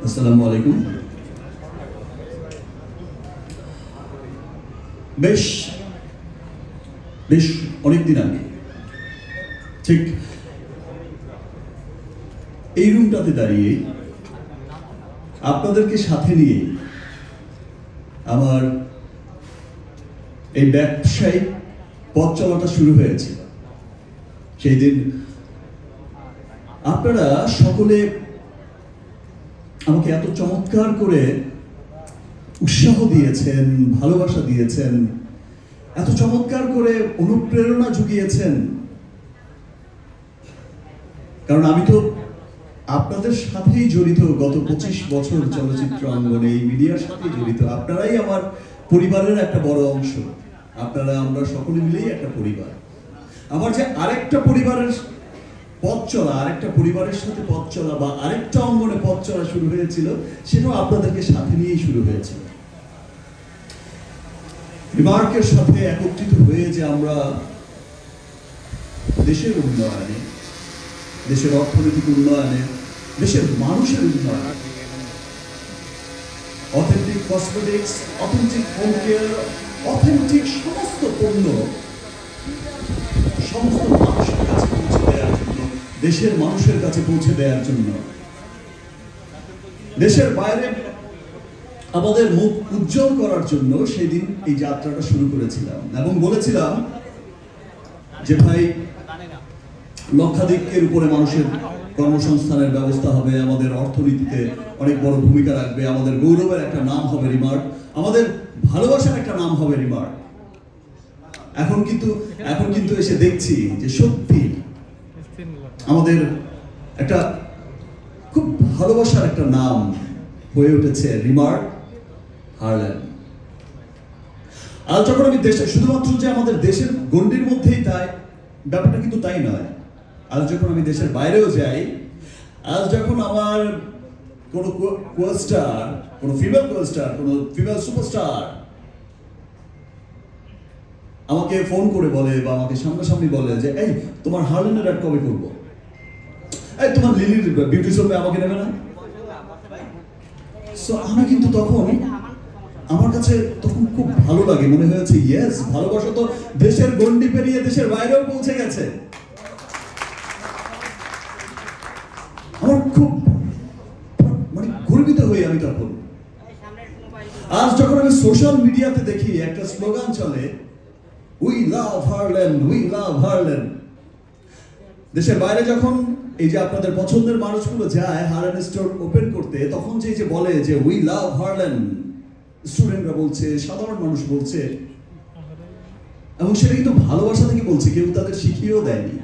আসসালামু আলাইকুম। বেশ বেশ অনেকদিন আগে ঠিক এই রুমটাতে দাঁড়িয়ে আপনাদেরকে সাথে নিয়ে আমার এই ব্যবসায়িক পথ চলাটা শুরু হয়েছিল। সেই দিন আপনারা সকলে আমাকে এত চমৎকার করে উৎসাহ দিয়েছেন, ভালোবাসা দিয়েছেন, এত চমৎকার করে অনুপ্রেরণা জুগিয়েছেন, কারণ আমি তো আপনাদের সাথেই জড়িত। গত 25 বছর চলচ্চিত্র অঙ্গনে এই মিডিয়ার সাথেই জড়িত। আপনারাই আমার পরিবারের একটা বড় অংশ। আপনারা আমরা সকলে মিলেই একটা পরিবার। আমার যে আরেকটা পরিবারের পথ চলা, আরেকটা পরিবারের সাথে পথ চলা বা আরেকটা অঙ্গনে পথ চলা শুরু হয়েছিল, সেটাও আপনাদেরকে সাথে নিয়েই শুরু হয়েছিল। রিমার্কের সাথে একত্রিত হয়ে যে আমরা দেশের উন্নয়নে, দেশের অর্থনৈতিক উন্নয়নে, দেশের মানুষের উন্নয়নে, authentic cosmetics, authentic home care, authentic সমস্ত পণ্য সমস্ত মানুষের কাছে পৌঁছে দেওয়ার জন্য, দেশের মানুষের কাছে পৌঁছে দেওয়ার জন্য, দেশের বাইরে আমাদের মুখ উজ্জ্বল করার জন্য সেই দিন এই যাত্রাটা শুরু করেছিলাম এবং বলেছিলাম যে ভাই, লক্ষাধিকের উপরে মানুষের কর্মসংস্থানের ব্যবস্থা হবে, আমাদের অর্থনীতিতে অনেক বড় ভূমিকা রাখবে, আমাদের গৌরবের একটা নাম হবে রিমার্ক, আমাদের ভালোবাসার একটা নাম হবে রিমার্ক। এখন কিন্তু এসে দেখছি যে সত্যি আমাদের একটা খুব ভালোবাসার একটা নাম হয়ে উঠেছে রিমার্ক হারল্যান্ড। আর যখন আমি শুধুমাত্র যে আমাদের দেশের গণ্ডির মধ্যেই তাই ব্যাপারটা কিন্তু তাই নয়। আজ যখন আমি দেশের বাইরেও যাই, আজ যখন আমার কোনো কোস্টার, কোনো ফিমেল কোস্টার, কোনো ফিমেল সুপারস্টার আমাকে ফোন করে বলে বা আমাকে সামনাসামনি বলে যে এই তোমার হারল্যান্ডের অ্যাড কবে করবো, এই তোমার লিলির বিউটি শপে আমাকে নেবে না? সো আমি কিন্তু তখন আমার কাছে তখন খুব ভালো লাগে, মনে হয়েছে ইয়েস, ভালোবাসা তো দেশের গণ্ডি পেরিয়ে দেশের বাইরেও পৌঁছে গেছে। আমার খুব মানে গর্বিত হই আমি তখন। আজ যখন আমি সোশ্যাল মিডিয়াতে দেখি একটা স্লোগান চলে, we love Harland, we love Harland. দেশের বাইরে যখন এই যে আপনাদের পছন্দের মানুষগুলো যায় হারল্যান্ড স্টোর ওপেন করতে, তখন যে বলে যে উই লাভ হারল্যান্ড, স্টুডেন্টরা বলছে, সাধারণ মানুষ বলছে, এবং সেটা কিন্তু ভালোবাসা থেকে বলছে, কেউ তাদের শিখিয়েও দেয়নি।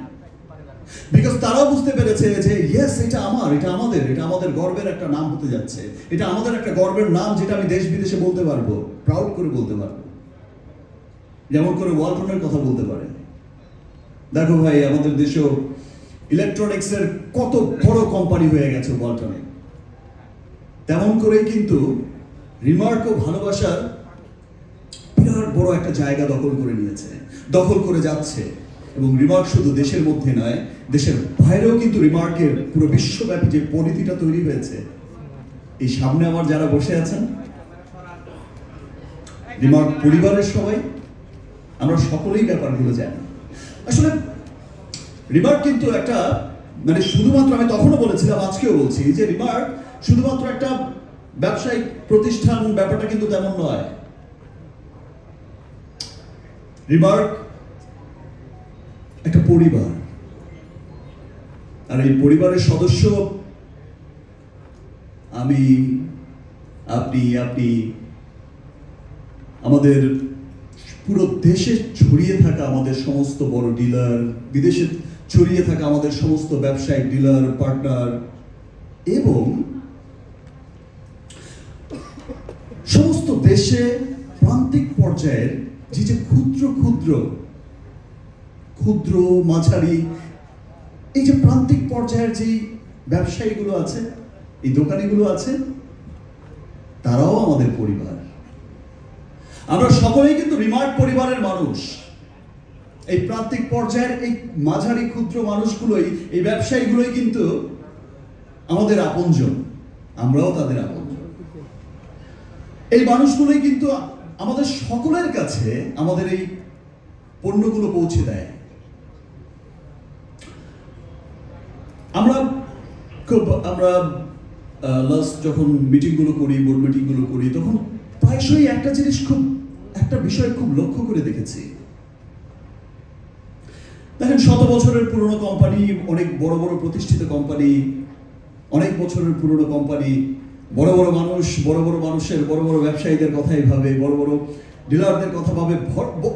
বিকজ তারাও বুঝতে পেরেছে যে ইয়েস, এটা আমার, এটা আমাদের, এটা আমাদের গর্বের একটা নাম হতে যাচ্ছে, এটা আমাদের একটা গর্বের নাম যেটা আমি দেশ বিদেশে বলতে পারবো, প্রাউড করে বলতে পারবো, যেমন করে ওয়ালটনের কথা বলতে পারে। দেখো ভাই, আমাদের দেশেও ইলেকট্রনিক্স এর কত বড় কোম্পানি হয়ে গেছে ওয়ালটনে, তেমন করেই কিন্তু রিমার্কও ভালোবাসার বিরাট বড় একটা জায়গা দখল করে নিয়েছে, দখল করে যাচ্ছে। এবং রিমার্ক শুধু দেশের মধ্যে নয়, দেশের বাইরেও কিন্তু রিমার্কের পুরো বিশ্বব্যাপী যে পরিধিটা তৈরি হয়েছে, এই সামনে আমার যারা বসে আছেন রিমার্ক পরিবারের সবাই, আমরা সকলেই ব্যাপারগুলো জানি। আসলে রিমার্ক কিন্তু একটা মানে শুধুমাত্র, আমি তখনও বলেছিলাম, আজকেও বলছি যে রিমার্ক শুধুমাত্র একটা ব্যবসায়িক প্রতিষ্ঠান, ব্যাপারটা কিন্তু তেমন নয়। রিমার্ক একটা পরিবার, আর এই পরিবারের সদস্য আমি, আপনি, আমাদের পুরো দেশে ছড়িয়ে থাকা আমাদের সমস্ত বড় ডিলার, বিদেশে ছড়িয়ে থাকা আমাদের সমস্ত ব্যবসায়িক ডিলার পার্টনার, এবং সমস্ত দেশে প্রান্তিক পর্যায়ের যে ক্ষুদ্র মাঝারি এই যে প্রান্তিক পর্যায়ের যে ব্যবসায়ীগুলো আছে, এই দোকানিগুলো আছে, তারাও আমাদের পরিবার। আমরা সকলেই কিন্তু রিমার্ক পরিবারের মানুষ। এই প্রান্তিক পর্যায়ের এই মাঝারি ক্ষুদ্র মানুষগুলোই, এই ব্যবসায়ীগুলোই কিন্তু আমাদের আপনজন, আমরাও তাদের আপনজন। এই মানুষগুলোই কিন্তু আমাদের সকলের কাছে আমাদের এই পণ্যগুলো পৌঁছে দেয়। আমরা লাস্ট যখন মিটিংগুলো করি, বোর্ড মিটিংগুলো করি, তখন প্রায়শই একটা বিষয় খুব লক্ষ্য করে দেখেছি। দেখেন, 100 বছরের পুরনো কোম্পানি, অনেক বড় বড় প্রতিষ্ঠিত কোম্পানি, অনেক বছরের পুরনো কোম্পানি, বড় বড় মানুষ, বড় বড় মানুষের, বড় বড় ব্যবসায়ীদের কথাই ভাবে, বড় বড় ডিলারদের কথা ভাবে,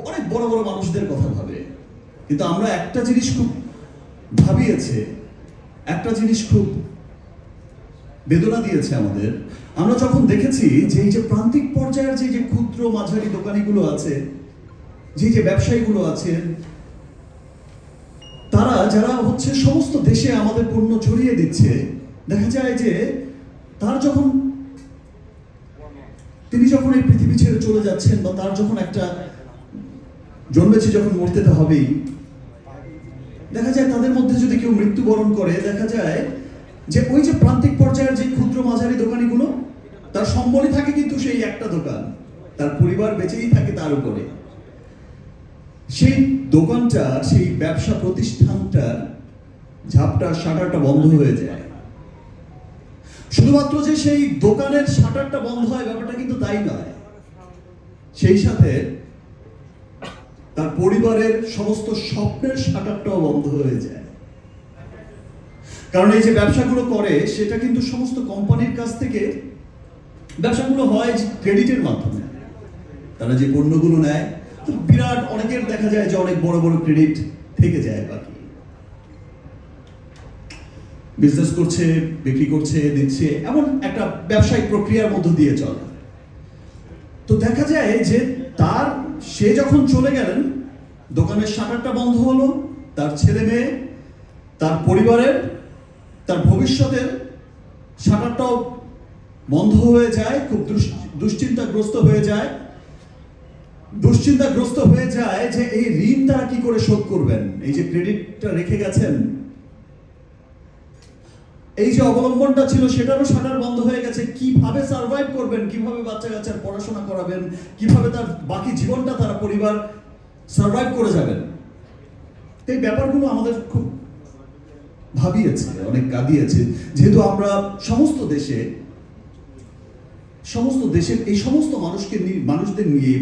অনেক বড় বড় মানুষদের কথা ভাবে। কিন্তু আমরা একটা জিনিস খুব ভাবিয়েছে, একটা জিনিস খুব বেদনা দিয়েছে আমাদের। আমরা যখন দেখেছি যে এই যে প্রান্তিক পর্যায়ের যে ক্ষুদ্র মাঝারি দোকানিগুলো আছে, যে ব্যবসায়ীগুলো আছেন, তারা যারা হচ্ছে সমস্ত দেশে আমাদের পণ্য ছড়িয়ে দিচ্ছে, দেখা যায় যে তিনি যখন এই পৃথিবী ছেড়ে চলে যাচ্ছেন, বা তার যখন একটা জন্মেছে, যখন মরতে তো হবেই, দেখা যায় তাদের মধ্যে যদি কেউ মৃত্যুবরণ করে, দেখা যায় যে ওই যে প্রান্তিক পর্যায়ের যে ক্ষুদ্র মাঝারি দোকানিগুলো, তার সম্বলই থাকে কিন্তু সেই একটা দোকান, তার পরিবার বেঁচেই থাকে তার উপরে। সেই দোকানটা, সেই ব্যবসা প্রতিষ্ঠানটার শাটারটা বন্ধ হয়ে যায়। শুধুমাত্র যে সেই দোকানের শাটারটা বন্ধ হয়, ব্যাপারটা কিন্তু তাই নয়, সেই সাথে তার পরিবারের সমস্ত স্বপ্নের শাটারটাও বন্ধ হয়ে যায়। কারণ এই যে ব্যবসাগুলো করে, সেটা কিন্তু সমস্ত কোম্পানির কাছ থেকে ব্যবসাগুলো হয় ক্রেডিটের মাধ্যমে। তারা যে পণ্যগুলো নেয়, তো বিরাট অনেকের দেখা যায় যে অনেক বড় বড় ক্রেডিট থেকে যায়, বাকি বিজনেস করছে, বিক্রি করছে, দিচ্ছে, এমন একটা ব্যবসায়িক প্রক্রিয়ার মধ্য দিয়ে চলে। তো দেখা যায় যে সে যখন চলে গেলেন, দোকানের শাটারটা বন্ধ হলো, তার ছেলে মেয়ে, তার পরিবারের, তার ভবিষ্যতের শাটারটাও বন্ধ হয়ে যায়। খুব দুশ্চিন্তাগ্রস্ত হয়ে যায় যে এই ঋণ তারা কি করে শোধ করবেন। এই যে ক্রেডিটটা রেখে গেছেন, এই যে অবলম্বনটা ছিল, সেটারও শাটার বন্ধ হয়ে গেছে। কিভাবে সার্ভাইভ করবেন, কিভাবে বাচ্চা কাচ্চার পড়াশোনা করাবেন, কিভাবে তার বাকি জীবনটা তারা পরিবার সার্ভাইভ করে যাবেন। এই ব্যাপারগুলো আমাদের খুব ভাবিয়েছে, অনেক কাঁদিয়েছে। যেহেতু আমরা সমস্ত দেশের এই সমস্ত মানুষদের নিয়ে